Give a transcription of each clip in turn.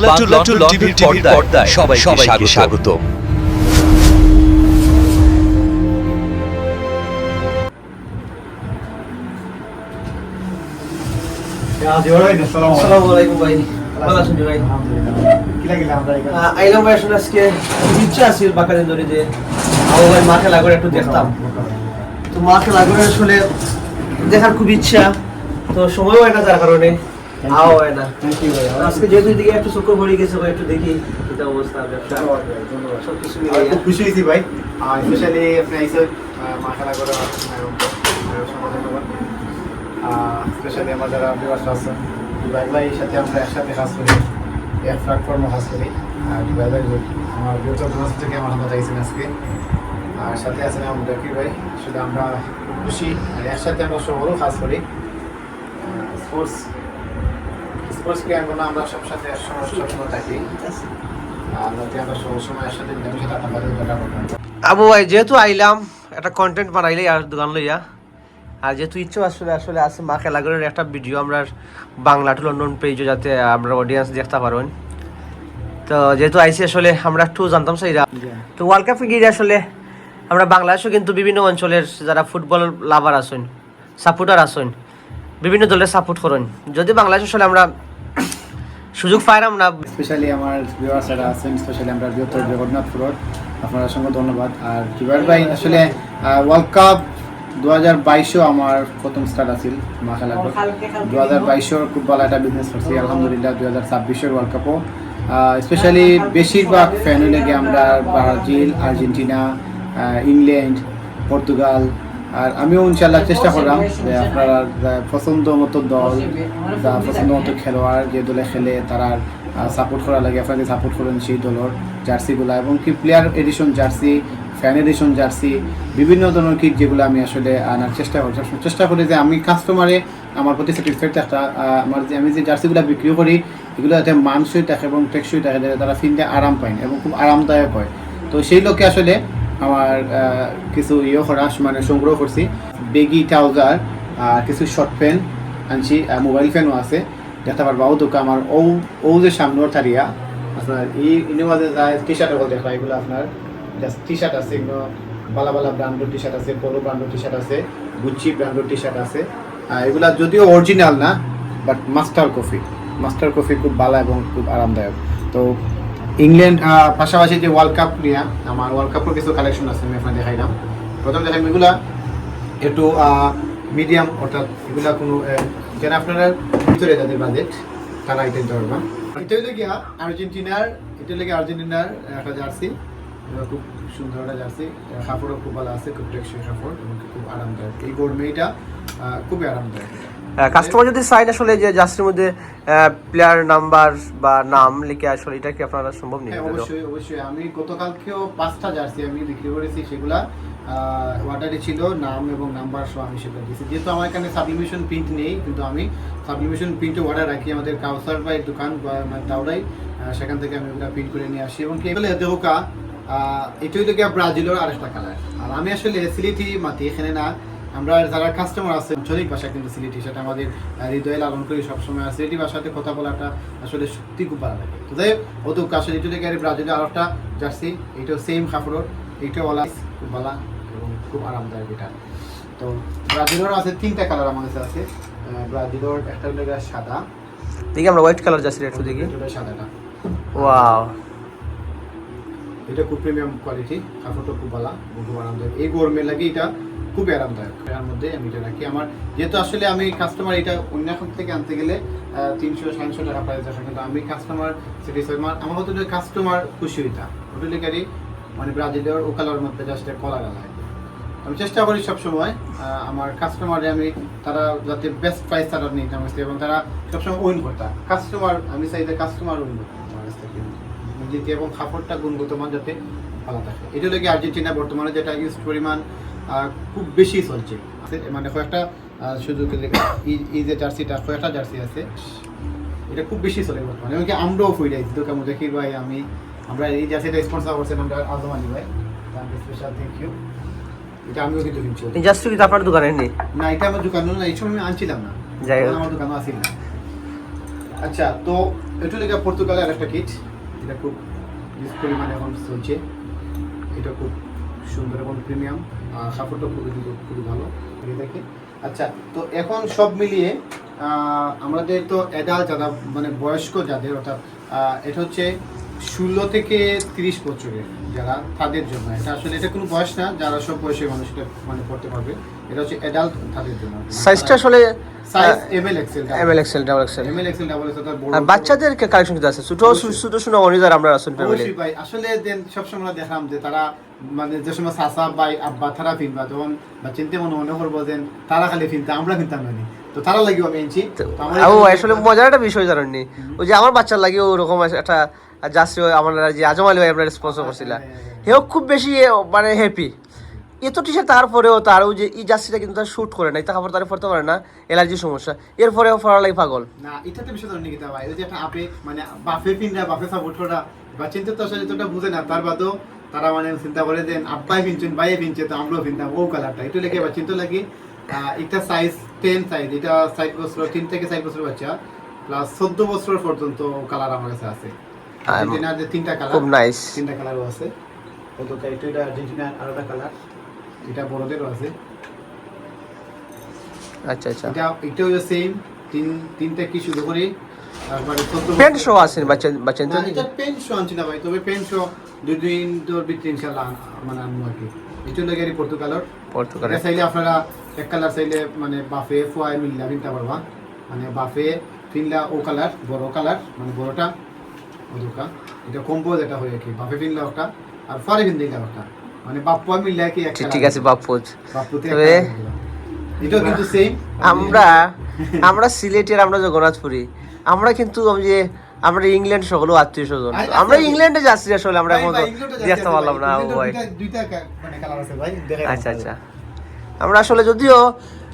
Bangla two টিভির পর্দায় সবাইকে স্বাগত। আসসালামু আলাইকুম ভাই, ভালো আছেন ভাই? আইলাম ভাই, আসলে আজকে ইচ্ছা আছিল বাকাদিন ধরে যে আমার ভাই মা খেলা করে একটু দেখতাম। তো মা খেলা করে আসলে দেখার খুব ইচ্ছা, তো সময় হয় না, যার কারণে আও হয় না। আজকে যেহেতু এদিকে একটু চক্কর পড়ে গেছে ভাই, একটু দেখি এটা অবস্থা ব্যবসা সবকিছু মিলে। খুব খুশি হয়েছি ভাই, স্পেশালি আপনি আইসে মা খেলা করে স্পেশালি আমার যারা বিবাস আছে ভাই ভাইয়ের সাথে আমরা একসাথে কাজ করি, এক প্ল্যাটফর্ম কাজ করি। আর ভাই ভাই আমার বৃহত্তর দিনাজ থেকে আমার হাতে চাইছেন আজকে, আর সাথে আছেন আমার জাকির ভাই। আসলে আমরা খুব খুশি, আর একসাথে আমরা সবারও কাজ করি। স্পোর্টস ক্রিয়াঙ্গনে আমরা সব সাথে সবসময় থাকি, আর নদী আমরা সবসময় একসাথে মিলেমিশে টাকা করতাম। আবু ভাই যেহেতু আইলাম একটা কন্টেন্ট বানাইলে আর দোকান লইয়া, আর যেহেতু ইচ্ছা আসলে আসলে আছে মা খেলা করে একটা ভিডিও আমরা বাংলা টু লন্ডন পেজে যাতে আমরা অডিয়েন্স দেখতে পারেন। তো যেহেতু আইসি আসলে আমরা একটু জানতাম সেইরা, তো ওয়ার্ল্ড কাপে গিয়ে আসলে আমরা বাংলাদেশও কিন্তু বিভিন্ন অঞ্চলের যারা ফুটবল লাভার আছেন, সাপোর্টার আছেন, বিভিন্ন দলের সাপোর্ট করেন। যদি বাংলাদেশ আসলে আমরা সুযোগ পাইলাম না, স্পেশালি আমার ভিউয়ার্স যারা আছেন, স্পেশালি আমরা বৃহত্তর জগন্নাথপুর, আপনার অসংখ্য ধন্যবাদ। আর কিবার ভাই আসলে ওয়ার্ল্ড কাপ 2022 আমার প্রথম স্টার্ট আছিল মা খেলা 2022 খুব ভালো একটা বিজনেস করছি আলহামদুলিল্লাহ। 2026 ওয়ার্ল্ড কাপও স্পেশালি বেশিরভাগ ফ্যান লেগে আমরা ব্রাজিল, আর্জেন্টিনা, ইংল্যান্ড, পর্তুগাল, আর আমিও ইনশাল্লাহ চেষ্টা করলাম যে আপনারা পছন্দ মতো দল বা পছন্দ মতো খেলোয়াড় যে দলে খেলে তারা সাপোর্ট করা লাগে, আপনাকে সাপোর্ট করেন সেই দলের জার্সিগুলো, এবং কি player addition jersey, fan addition jersey, বিভিন্ন ধরনের কিট যেগুলো আমি আসলে আনার চেষ্টা করি যে আমি কাস্টমারে আমার প্রতি স্যাটিসফাইড একটা আমার যে আমি যে জার্সিগুলো বিক্রি করি এগুলো যাতে মানসই থাকে এবং টেকসই থাকে, যাতে তারা ফিনতে আরাম পায় এবং খুব আরামদায়ক হয়। তো সেই লোকে আসলে আমার কিছু করা মানে সংগ্রহ করছি, বেগি ট্রাউজার, কিছু শর্ট প্যান্ট আনছি, মোবাইল ফ্যানও আছে দেখতে পারবা। ও দোকান আমার ও যে সামনের থারিয়া আপনার এই ইনোভাজে যায় টি শার্টও দেখা, এগুলো আপনার জাস্ট টি শার্ট আছে, এগুলো বালা ব্র্যান্ডের টি শার্ট আছে, পোলো ব্র্যান্ডের টি শার্ট আছে, গুচি ব্র্যান্ডের টি শার্ট আছে। এগুলা যদিও অরিজিনাল না, বাট মাস্টার কফি খুব ভালো এবং খুব আরামদায়ক। তো ইংল্যান্ড পাশাপাশি যে ওয়ার্ল্ড কাপ নিয়ে আমার ওয়ার্ল্ড কাপের কিছু কালেকশন আছে, আমি আপনার দেখাইলাম। প্রথম দেখাই এগুলা একটু মিডিয়াম, অর্থাৎ এগুলা কোনো যেন আপনারা ভিতরে যাদের বাজেট তারা এটা নিতে পারবেন। এটা লেগে আর্জেন্টিনার একটা জার্সি, খুব সুন্দর একটা জার্সি, কাপড়ও খুব ভালো আছে, খুব টেকসই কাপড় এবং খুব আরামদায়ক। এই গরমেটা খুবই আরামদায়ক। কাস্টমার যদি চাই আসলে যে জার্সির মধ্যে প্লেয়ার নাম্বার বা নাম লিখে আসলে এটা কি আপনারা সম্ভব নেই? অবশ্যই আমি গতকালকেও 5টা জার্সি আমি বিক্রি করেছি, সেগুলা অর্ডারে ছিল নাম এবং নাম্বার সহ আমি সেটা দিয়েছি। যেহেতু আমার এখানে সাবলিমেশন প্রিন্ট নেই, কিন্তু আমি সাবলিমেশন প্রিন্টে অর্ডার রাখি আমাদের কাউসার ভাইয়ের দোকান বা দাওরাই, সেখান থেকে আমি ওগুলো প্রিন্ট করে নিয়ে আসি। এবং কি এগুলো দেহকা এটাই লোক ব্রাজিলের আরেকটা কালার। আর আমি আসলে সিলেটি মাতি এখানে না, আমরা যারা কাস্টমার আছে আঞ্চলিক ভাষা কিন্তু সিলেটি, সেটা আমাদের হৃদয়ে লালন করি সবসময়। আর সিলেটি ভাষাতে কথা বলাটা আসলে সত্যি খুব ভালো লাগে। তো যাই হোক, ও আসলে এটু থেকে ব্রাজিলের আর একটা জার্সি, এইটাও সেম কাপড়ের, এইটাও ওলা খুব ভালো এবং খুব আরামদায়ক এটা। তো ব্রাজিলের আছে 3টা কালার আমার কাছে আছে। ব্রাজিলের একটা হলো সাদা, দেখি আমরা হোয়াইট কালার জার্সি একটু দেখি। সাদাটা ওয়াও, এটা খুব প্রিমিয়াম কোয়ালিটি, কাপড়টা খুব ভালো, খুব আরামদায়ক। এই গরমে লাগে এটা খুবই আরামদায়ক। এর মধ্যে আমি এটা রাখি আমার, যেহেতু আসলে আমি কাস্টমার এটা অন্য এখন থেকে আনতে গেলে 300-400 টাকা প্রাইস আসে, কিন্তু আমি কাস্টমার স্যাটিসফাইড, আমার হতো যে কাস্টমার খুশি হইতা হোটেলিকারি মানে ব্রাজিলের ও কালার মধ্যে জাস্ট কলা গালা। আমি চেষ্টা করি সবসময় আমার কাস্টমারে আমি তারা যাতে বেস্ট প্রাইস তারা নিতে আমার কাছে, এবং তারা সবসময় উইন করতাম কাস্টমার। আমি চাই যে কাস্টমার উইন করতাম আমার কাছ থেকে দিতে, এবং কাপড়টা গুণগত মান যাতে ভালো থাকে। এটা লাগে আর্জেন্টিনা বর্তমানে যেটা ইউজ পরিমাণ খুব বেশি চলছে, মানে কয়েকটা শুধু এই যে জার্সিটা কয়েকটা জার্সি আছে, এটা খুব বেশি চলে বর্তমানে। এমনকি আমরাও ফুইরাইছি দোকান দেখি ভাই, আমরা এই জার্সিটা স্পন্সর করছেন আমরা আজম আলী ভাই, স্পেশাল থ্যাংক ইউ। এটা আমিও কিন্তু কিনছি। এই জার্সি কি আপনার দোকানে নেই? না, এটা আমার দোকানে না, এই সময় আমি আনছিলাম না, আমার দোকানে আসিল না। আচ্ছা, তো এটা লেগে পর্তুগালের একটা কিট, এটা খুব বেশ পরিমাণে এখন চলছে, এটা খুব সুন্দর এবং প্রিমিয়াম, কাপড়টা খুবই ভালো দেখে। আচ্ছা, তো এখন সব মিলিয়ে আমাদের তো অ্যাডাল্ট যারা মানে বয়স্ক যাদের, অর্থাৎ এটা হচ্ছে 16 থেকে 30 বছরের যারা, তাদের জন্য এটা আসলে এটা কোনো বয়স না, যারা সব বয়সের মানুষ এটা মানে পড়তে পারবে, এটা হচ্ছে অ্যাডাল্ট তাদের জন্য। সাইজটা আসলে size ML XL double XL বড়। আর বাচ্চাদের কালেকশন কি আছে? ছোট ছোট শুনো অনিজার আমরা আসুন ফ্যামিলি অবশ্যই ভাই, আসলে দেন সবসময় দেখাম যে তারা মানে যে সময় চাচা ভাই আব্বা তারা ফিনবা, তখন বা চিন্তা মনে করবো যে তারা খালি ফিনতা, আমরা ফিনতাম না, তো তারা লাগিও আমি এনেছি। আসলে মজার একটা বিষয় জানেননি, ওই যে আমার বাচ্চার লাগে ওরকম একটা জার্সি আমার যে আজম আলী ভাই আমরা স্পন্সর করছিলাম, হেও খুব বেশি মানে হ্যাপি এত টি শার্ট, তারপরেও তার ওই যে এই জার্সিটা কিন্তু তার শুট করে না, এটা কাপড় তারা পরতে পারে না, অ্যালার্জির সমস্যা, এরপরেও পড়া লাগে পাগল না। এটা তো বিষয় ধরনের কিতা ভাই, ওই যে একটা আবেগ, মানে বাফে ফিনরা বাফে সাপোর্ট করা বা চিন্তা তো আসলে এতটা বুঝে না, তার বাদেও তারা মানে চিন্তা করে দেন আব্বাই ফিনছেন ভাইয়ে ফিনছে, তো আমরাও ফিনতাম ও কালারটা, একটু লেগে বা চিন্তা লাগে। একটা সাইজ 10 সাইজ, এটা 7 বছর 3 থেকে 7 বছর বাচ্চা প্লাস 14 বছর পর্যন্ত কালার আমার কাছে আছে। আর্জেন্টিনার যে 3টা কালার, খুব নাইস, 3টা কালারও আছে। তো এটা আর্জেন্টিনার আরেকটা কালার, এটা বড়দেরও আছে। আচ্ছা আচ্ছা, এটাও সেম 3 থেকে শুরু করে, তারপরে 14 প্যান্ট শো আছে বাচ্চা না, এটা পেন শো আনছি না ভাই, তবে পেন শো 2 দিন তোর ভিতরে ইনশাআল্লাহ মানে আনবো আর কি। এটা লাগে পর্তুগালের, চাইলে আপনারা এক কালার চাইলে মানে বাফে ফোয়াই মিললা কিনতে পারবা, মানে বাফে ফিনলা ও কালার, বড় কালার মানে বড়টা ওদুকা, এটা কম্বো যেটা হয় কি বাফে ফিনলা ওটা আর ফরে ফিন দিলা ওটা, মানে বাপ্পা মিললা কি এক কালার। ঠিক আছে বাপ্পুজ, বাপ্পুতে এটা কিন্তু সেম। আমরা সিলেটের, আমরা জগন্নাথপুরি, আমরা কিন্তু যে আমরা ইংল্যান্ড সকল আত্মীয় স্বজন, আমরা ইংল্যান্ডে যাচ্ছি আসলে, আমরা এখন দেখতে পারলাম না ভাই। আচ্ছা আচ্ছা, আমরা আসলে যদিও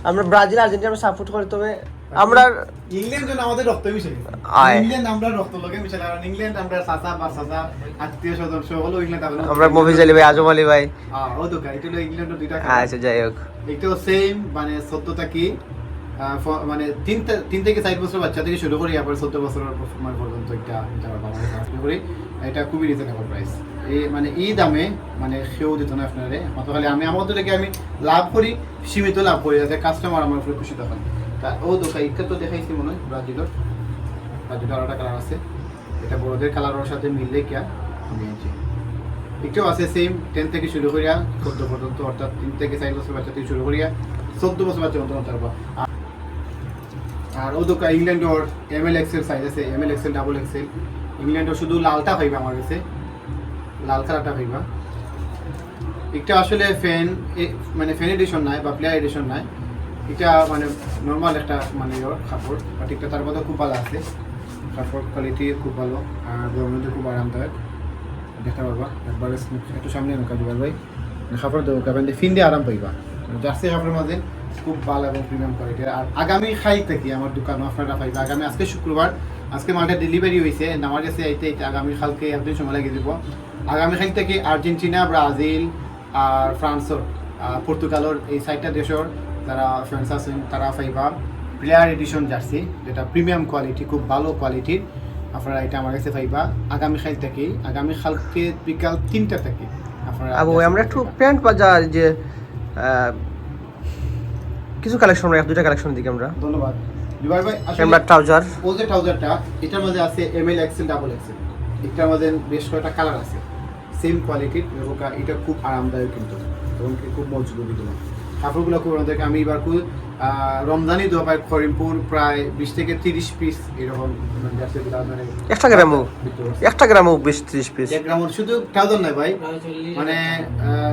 আমরা ব্রাজিল আর্জেন্টিনা সাপোর্ট করি, তবে আমরা ইংল্যান্ড যেন আমাদের রক্ত মিশে, ইংল্যান্ড আমরা রক্ত লগে মিশে, কারণ ইংল্যান্ড আমরা চাচা বা চাচা আত্মীয় স্বজন সকল ইংল্যান্ড আমরা মফিজ আলী ভাই, আজম আলী ভাই, ও তো গাইটো ইংল্যান্ডের দুইটা। আচ্ছা যাই হোক, এটাও সেম মানে 14টা কি মানে 3 থেকে 4 বছর বাচ্চা থেকে শুরু করি, আবার 14 বছর মানে পর্যন্ত একটা করি। এটা খুবই রিজনেবল প্রাইস, এই মানে এই দামে মানে সেও দিত না আপনারে, মাত্র খালি আমি আমাদের থেকে আমি লাভ করি, সীমিত লাভ করি, যাতে কাস্টমার আমার উপরে খুশি তখন। তা ও দোকান এটা তো দেখাইছি মনে হয় ব্রাজিলের আরেকটা কালার আছে, এটা বড়দের কালারের সাথে মিললে কি আমি আছি। এটাও আছে সেম 10 থেকে শুরু করিয়া 14 পর্যন্ত, অর্থাৎ 3 থেকে 4 বছর বাচ্চা থেকে শুরু করিয়া 14 বছর বাচ্চা পর্যন্ত তারপর। আর ও দোকান ইংল্যান্ডর এমএল এক্সেল সাইজ আছে, এমএল এক্সেল ডাবল এক্সেল। ইংল্যান্ডর শুধু লালটা পাইবা আমার কাছে, লাল কালারটা পাইবা। এটা আসলে ফ্যান মানে ফ্যান এডিশন নাই বা প্লেয়ার এডিশন নাই, এটা মানে নর্মাল একটা মানে কাপড়, বাট এটা তার মধ্যে খুব ভালো আছে, কাপড় কোয়ালিটি খুব ভালো, আর গরমের মধ্যে খুব আরামদায়ক। দেখতে পারবা একবারে একটু সামনে নৌকা দিবার ভাই, কাপড় দেবো কাপড় দিয়ে ফিন দিয়ে আরাম পাইবা। জার্সি কাপড়ের মাঝে খুব ভালো এবং প্রিমিয়াম কোয়ালিটির। আর আগামী খাই থেকে আমার দোকানও আপনারা পাইবা, আগামী আজকে শুক্রবার, আজকে মালটা ডেলিভারি হয়েছে, আমার কাছে আইতে আগামী কালকে একদিন সময় লাগিয়ে দেবো। আগামী খাই থেকে আর্জেন্টিনা, ব্রাজিল আর ফ্রান্সর, পর্তুগালের এই 4টা দেশের যারা ফ্রেন্ডস আছেন তারা পাইবা প্লেয়ার এডিশন জার্সি, যেটা প্রিমিয়াম কোয়ালিটি, খুব ভালো কোয়ালিটির। আপনারা এটা আমার কাছে পাইবা আগামীকাল থেকে, আগামীকালকে বিকাল 3টা থেকে আপনারা। আমরা একটু প্যান্ট বাজার যে কিছু কালেকশন, এক দুইটা কালেকশন দিকে আমরা। ধন্যবাদ জুবাই ভাই। আমরা ট্রাউজার, ও যে ট্রাউজারটা এটার মধ্যে আছে এমএল এক্সেল ডাবল এক্সেল, এটার মধ্যে বেশ কয়েকটা কালার আছে, সেম কোয়ালিটির, এবং এটা খুব আরামদায়ক কিন্তু, এবং খুব মজবুত কিন্তু কাপড়গুলো খুব আরামদায়ক। আমি এবার খুব রমজানি দোয়া পাই করিমপুর প্রায় 20 থেকে 30 পিস এরকম একটা গ্রামও 20-30 পিস, 1 গ্রাম শুধু ট্রাউজার নাই ভাই, মানে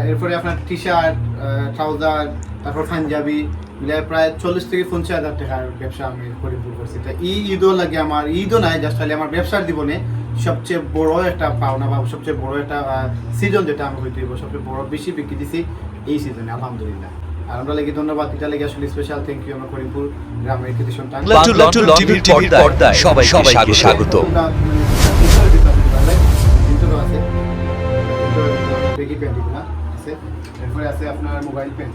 এরপরে আপনার টি শার্ট, ট্রাউজার, তারপর পাঞ্জাবি মিলে প্রায় 40 থেকে 50 হাজার টাকার ব্যবসা আমি করিমপুর করছি। তা ঈদও লাগে আমার, ঈদও নাই, জাস্ট খালি আমার ব্যবসার জীবনে সবচেয়ে বড় একটা পাওনা বা সবচেয়ে বড় একটা সিজন যেটা আমি হইতে সবচেয়ে বড় বেশি বিক্রি দিছি এই সিজনে আলহামদুলিল্লাহ। আর আমরা লাগি ধন্যবাদ, এটা লাগে আসলে স্পেশাল থ্যাংক ইউ আমার করিমপুর গ্রামের কৃতি সন্তান। টিভির পর্দায় সবাইকে স্বাগত। এরপরে আছে আপনার মোবাইল পেন,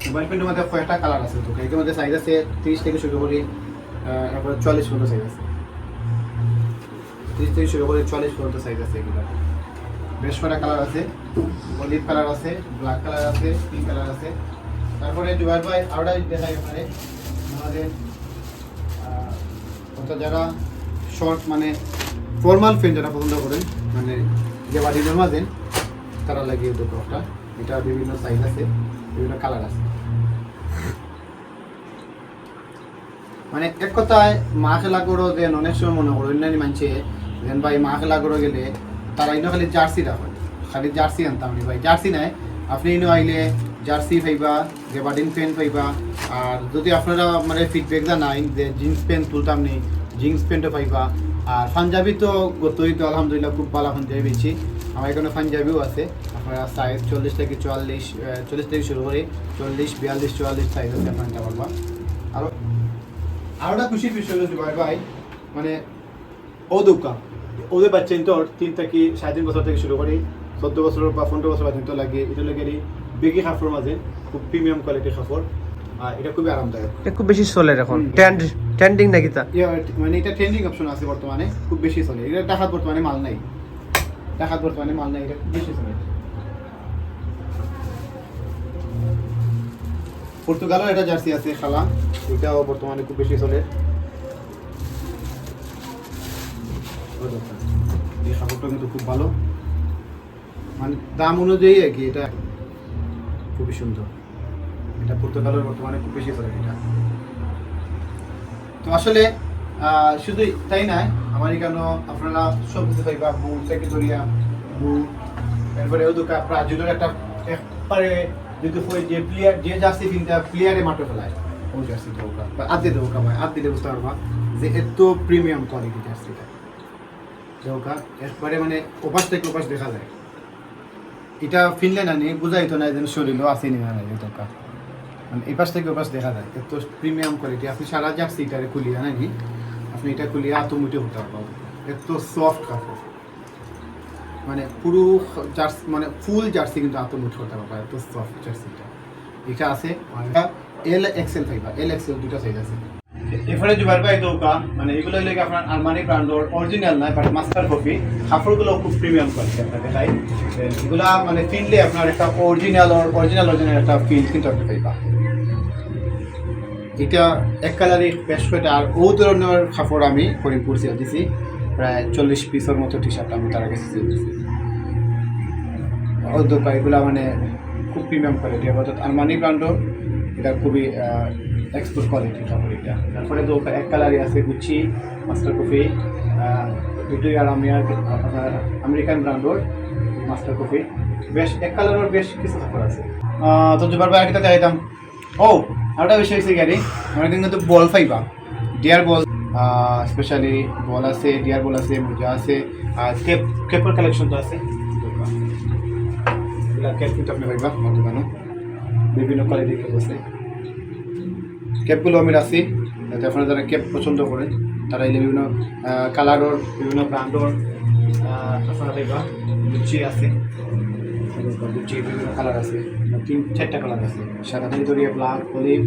মোবাইল পেনের মধ্যে কয়েকটা কালার আছে, তো এর মধ্যে সাইজ আছে 30 থেকে শুরু করি, এরপর 40 পর্যন্ত সাইজ আছে। 30 থেকে শুরু করে 40 পর্যন্ত সাইজ আছে এগুলো। বেশ কটা কালার আছে, অলিভ কালার আছে, ব্ল্যাক কালার আছে, পিঙ্ক কালার আছে। তারপরে জুবাইর ভাই আরোটা দেখাই আপনারে আমাদের অর্থাৎ যারা শর্ট মানে ফর্মাল প্যান্ট যারা পছন্দ করেন, মানে যে বাড়ির মাঝে তারা লাগিয়ে দেবো একটা। এটা বিভিন্ন সাইজ আছে, বিভিন্ন কালার আছে। মানে এক কথায় মা খেলা করো যেন অনেক সময় মনে করো অন্যান্য মানছে যেন ভাই মা খেলা করো গেলে তারা ইনো খালি জার্সি রাখেন, খালি জার্সি আনতাম নি ভাই। জার্সি নাই, আপনি ইনো আইলে জার্সি পাইবা, গেবার্ডিন প্যান্ট পাইবা। আর যদি আপনারা মানে ফিডব্যাক জানাই যে জিন্স প্যান্ট তুলতাম নি, জিন্স প্যান্টও পাইবা। আর পাঞ্জাবি তো গতই তো আলহামদুলিল্লাহ খুব ভালো পাঞ্জাবি পেয়েছি। আমার এখানে পাঞ্জাবিও আছে, আপনারা সাইজ 40 থেকে 40 থেকে শুরু করে 40, 42, 44 সাইজ আছে, আপনারা নিতে পারবা। আরোটা খুশির বিষয় হলো জুবাইর ভাই, মানে ওদের বাচ্চা কিন্তু 3 থেকে 3.5 বছর থেকে শুরু করে 14 বছর বা 15 বছর পর্যন্ত লাগে। এটা লাগে বেগি কাপড় মাঝে খুব প্রিমিয়াম কোয়ালিটির কাপড়, আর এটা খুবই আরামদায়ক। এটা খুব বেশি চলে এখন, ট্রেন্ডিং নাকি তা? মানে এটা ট্রেন্ডিং অপশন আছে বর্তমানে, খুব বেশি চলে। এটা ঢাকাত বর্তমানে মাল নাই, এটা খুব বেশি চলে। পর্তুগালও এটা জার্সি আছে খালা, এটাও বর্তমানে খুব বেশি চলে। এই কাপড়টা কিন্তু খুব ভালো, মানে দাম অনুযায়ী আর কি এটা খুবই সুন্দর। এটা পর্তুগালের বর্তমানে খুব বেশি চলে এটা। তো আসলে শুধু তাই নয়, আমার এখানে আপনারা সব কিছু পাইবা, বুট থেকে ধরিয়া বুট, তারপরে ও দোকান ব্রাজিলের একটা একবারে যদি যে প্লেয়ার যে জার্সি কিনতে প্লেয়ারে মাঠে ফেলায় ও জার্সি দৌকা বা আদে দৌকা ভাই, আদ দিলে বুঝতে পারবা যে এত প্রিমিয়াম কোয়ালিটি জার্সিটা দৌকা। একবারে মানে ওপাশ থেকে ওপাশ দেখা যায়। এটা ফিনলে না নিয়ে বুঝাইতো না যেন শরীরও আসেনি না দৌকা, মানে এই পাশ থেকে ওপাশ দেখা যায়। এত প্রিমিয়াম কোয়ালিটি। আপনি সারা জার্সি এটারে খুলিয়া নাকি আপনি এটা খুলিয়া আতমুটি হতে পারবা। এত সফট কাপড়, মানে পুরো জার্সি মানে ফুল জার্সি কিন্তু আতমুট করতে পারবা, এত সফট জার্সিটা। এটা আছে এল এক্সেল পাইবা, এল এক্সেল দুটো সাইজ আছে। এরপরে জুবাইর ভাই দৌকা, মানে এগুলো হলে আপনার আরমানি ব্র্যান্ডের অরিজিনাল নয় বাট মাস্টার কপি। কাপড়গুলো খুব প্রিমিয়াম কোয়ালিটি আপনার দেখাই। এগুলা মানে ফিনলে আপনার একটা অরিজিনাল একটা ফিল কিন্তু আপনি পাইবা। এটা এক কালারই বেশ কয়টা। আর ও ধরনের কাপড় আমি করিমপুর সেল দিছি, প্রায় 40 পিসের মতো টি শার্ট আমি তার কাছে সেল দিছি। ও দোকান এগুলা মানে খুব প্রিমিয়াম কোয়ালিটি, অর্থাৎ আরমানি ব্র্যান্ডের। এটা খুবই এক্সপোর্ট কোয়ালিটি কাপড় এটা। তারপরে তো এক কালারই আছে গুচি, মাস্টার কপি, দুটোই আর আমি আর আপনার আমেরিকান ব্র্যান্ডের মাস্টার কপি। বেশ এক কালারের বেশ কিছু কাপড় আছে। তো জুবাইর ভাই একটা চাইতাম। ও আরেকটা বিষয় হচ্ছে গাড়ি আমার কিন্তু বল পাইবা, ডিয়ার বল স্পেশালি বল আছে, ডিয়ার বল আছে, মোজা আছে, আর কেপের কালেকশন তো আছে। ক্যাপ কিন্তু আপনি পাইবা আমার দোকানে, বিভিন্ন কোয়ালিটির ক্যাপ আছে। ক্যাপগুলো আমি রাখছি যাতে আপনারা যারা ক্যাপ পছন্দ করেন তারা এলে বিভিন্ন কালারের, বিভিন্ন ব্র্যান্ডের আপনারা পাইবা। গুচি আছে, গুচি বিভিন্ন কালার আছে, 3-4টা কালার আছে, সাদা থেকে ধরিয়ে ব্ল্যাক, অলিভ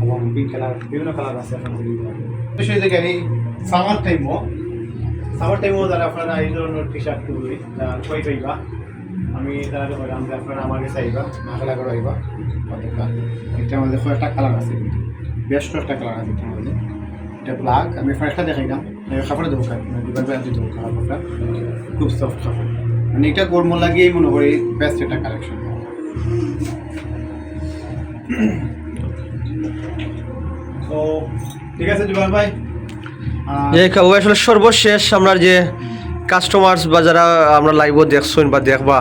এবং পিঙ্ক কালার, বিভিন্ন কালার আছে আপনারা। বিশেষ করে এই সামার টাইমও যারা আপনারা এই ধরনের টি শার্ট খুবই কই পাইবা। আমি তারা বললাম যে আপনারা আমার কাছে আইবা, মাখেলা করে আইবা। এটা আমাদের কয়েকটা কালার আছে, বেশ কয়েকটা কালার আছে এটার মধ্যে। এটা ব্ল্যাক, আমি ফার্স্টটা দেখাইলাম কাপড়ে দেবো কাপড়টা খুব সফট কাপড়, মানে এটা গরম লাগিয়েই মনে করি বেস্ট একটা কালেকশন। তো ঠিক আছে জুবাইর ভাই, আসলে সর্বশেষ আমরা যে কাস্টমার্স বা যারা আমরা লাইভও দেখছেন বা দেখবা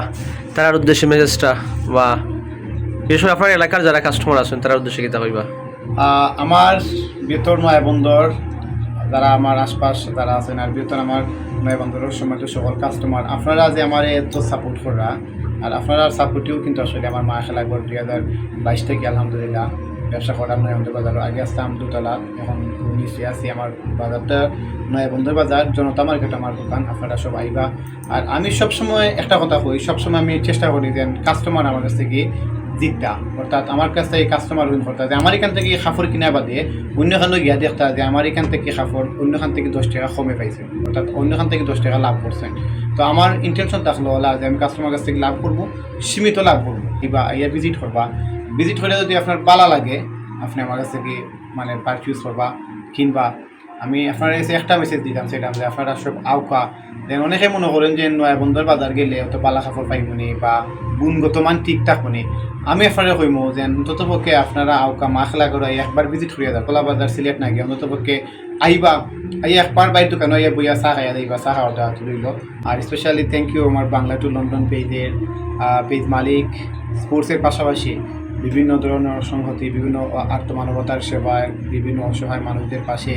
তার উদ্দেশ্যে মেসেজটা বা বিশেষ আপনার এলাকার যারা কাস্টমার আছেন তার উদ্দেশ্যে কিতা কইবা? আমার বৃহত্তর নয় বন্দর যারা আমার আশপাশ যারা আছেন, আর বৃহত্তর আমার নয় বন্দরের সময় সকল কাস্টমার আপনারা যে আমার এত সাপোর্ট করা, আর আপনারা সাপোর্টেও কিন্তু আসলে আমার মা খেলা 2022 থেকে আলহামদুলিল্লাহ ব্যবসা করার নয় বন্দর বাজার। আগে আসতাম দুতলা, এখন নিচে আছি। আমার বাজারটা নয় বন্দর বাজার, জনতা মার্কেট আমার দোকান। আপনারা সব আইবা। আর আমি সবসময় একটা কথা কই, সবসময় আমি চেষ্টা করি যে কাস্টমার আমার কাছ থেকে জিততা, অর্থাৎ আমার কাছ থেকে কাস্টমার উইন করতে যে আমার এখান থেকে কাপড় কিনা বাদে অন্যখানে গিয়া দেখতা যে আমার এখান থেকে কাপড় অন্যখান থেকে 10 টাকা কমে পাইছে, অর্থাৎ অন্যখান থেকে 10 টাকা লাভ করছেন। তো আমার ইন্টেনশন থাকলো হলা যে আমি কাস্টমার কাছ থেকে লাভ করবো, সীমিত লাভ করবো, কিংবা ইয়া ভিজিট করবা, ভিজিট করে যদি আপনার ভালো লাগে আপনি আমার কাছ থেকে মানে পারচেজ করবা, কিংবা আমি আপনার কাছে একটা মেসেজ দিতাম, সেটা যে আপনারা সব আউকা দেন। অনেকে মনে করেন যে নয়া বন্দর বাজার গেলে অত পালা কাপড় পাইবনি বা গুণগত মান ঠিক থাকবনি। আমি আপনারা কইমো যে অন্তত পক্ষে আপনারা আউকা মাখলা করে একবার ভিজিট করিয়া যাও, কলা বাজার সিলেট না গিয়ে অন্তত পক্ষে আইবা, আইয়া একবার বাইর দোকানে আইয়া বইয়া চা খাইয়া দিবা, চা খাওয়াটা তুলিল। আর স্পেশালি থ্যাংক ইউ আমার বাংলা টু লন্ডন পেজের পেজ মালিক, স্পোর্টসের পাশাপাশি বিভিন্ন ধরনের সংহতি, বিভিন্ন আত্মমানবতার সেবায়, বিভিন্ন অসহায় মানুষদের পাশে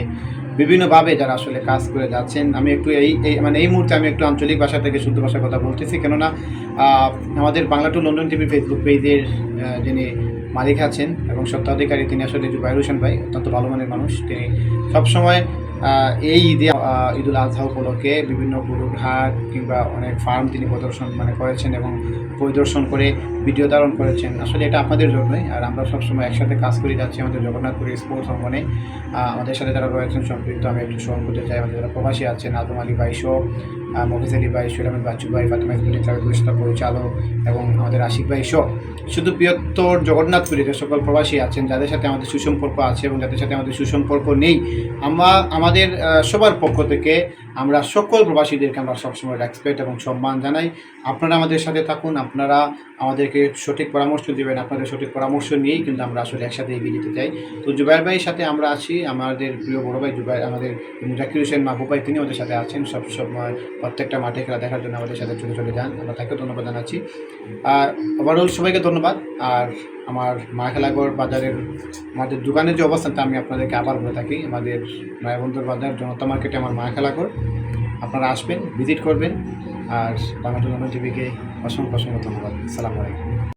বিভিন্নভাবে যারা আসলে কাজ করে যাচ্ছেন। আমি একটু মানে এই মুহূর্তে আমি একটু আঞ্চলিক ভাষা থেকে শুদ্ধ ভাষার কথা বলতেছি, কেননা আমাদের Bangla to London TV Facebook পেজের যিনি মালিক আছেন এবং স্বত্বাধিকারী তিনি আসলে জুবাইর হোসেন ভাই, অত্যন্ত ভালো মানের মানুষ। তিনি সবসময় এই ঈদে ঈদুল আজহা উপলক্ষে বিভিন্ন গরুর হাট কিংবা অনেক ফার্ম তিনি প্রদর্শন মানে করেছেন এবং পরিদর্শন করে ভিডিও ধারণ করেছেন। আসলে এটা আপনাদের জন্যই, আর আমরা সবসময় একসাথে কাজ করে যাচ্ছি আমাদের জগন্নাথপুরে স্পোর্টস অঙ্গনে। আমাদের সাথে যারা রয়েছেন সম্পৃক্ত, আমি একটু স্মরণ করতে চাই আমাদের যারা প্রবাসী আছেন, আজম আলী ভাই শো, মফিজ আলী ভাই, সুর আহমেদ বাচ্চু ভাই, ফাতেমা ইসমাইল ক্লাবের পরিষেবা পরিচালক এবং আমাদের আশিক ভাই শো, শুধু বৃহত্তর জগন্নাথপুরে যে সকল প্রবাসী আছেন যাদের সাথে আমাদের সুসম্পর্ক আছে এবং যাদের সাথে আমাদের সুসম্পর্ক নেই, আমাদের সবার পক্ষ থেকে আমরা সকল প্রবাসীদেরকে আমরা সবসময় রেসপেক্ট এবং সম্মান জানাই। আপনারা আমাদের সাথে থাকুন, আপনারা আমাদেরকে সঠিক পরামর্শ দেবেন, আপনাদের সঠিক পরামর্শ নিয়েই কিন্তু আমরা আসলে একসাথে এগিয়ে যেতে চাই। তো জুবাইর ভাইয়ের সাথে আমরা আছি, আমাদের প্রিয় বড় ভাই জুবাইর, আমাদের জাকির হোসেন মাহবুব ভাই, তিনি আমাদের সাথে আছেন সব সময়, প্রত্যেকটা মাঠে খেলা দেখার জন্য আমাদের সাথে চলে যান, আমরা তাকেও ধন্যবাদ জানাচ্ছি। আর ওভারঅল সবাইকে ধন্যবাদ। আর আমার মায়াখেলাগড় বাজারের আমাদের দোকানের যে অবস্থানটা আমি আপনাদেরকে আবার বলে থাকি, আমাদের নয়াবন্দর বাজার জনতা মার্কেটে আমার মায়াখেলাগড়, আপনারা আসবেন, ভিজিট করবেন। আর বাংলা টু লন্ডন টিভিকে অসংখ্য ধন্যবাদ। আসসালামু আলাইকুম।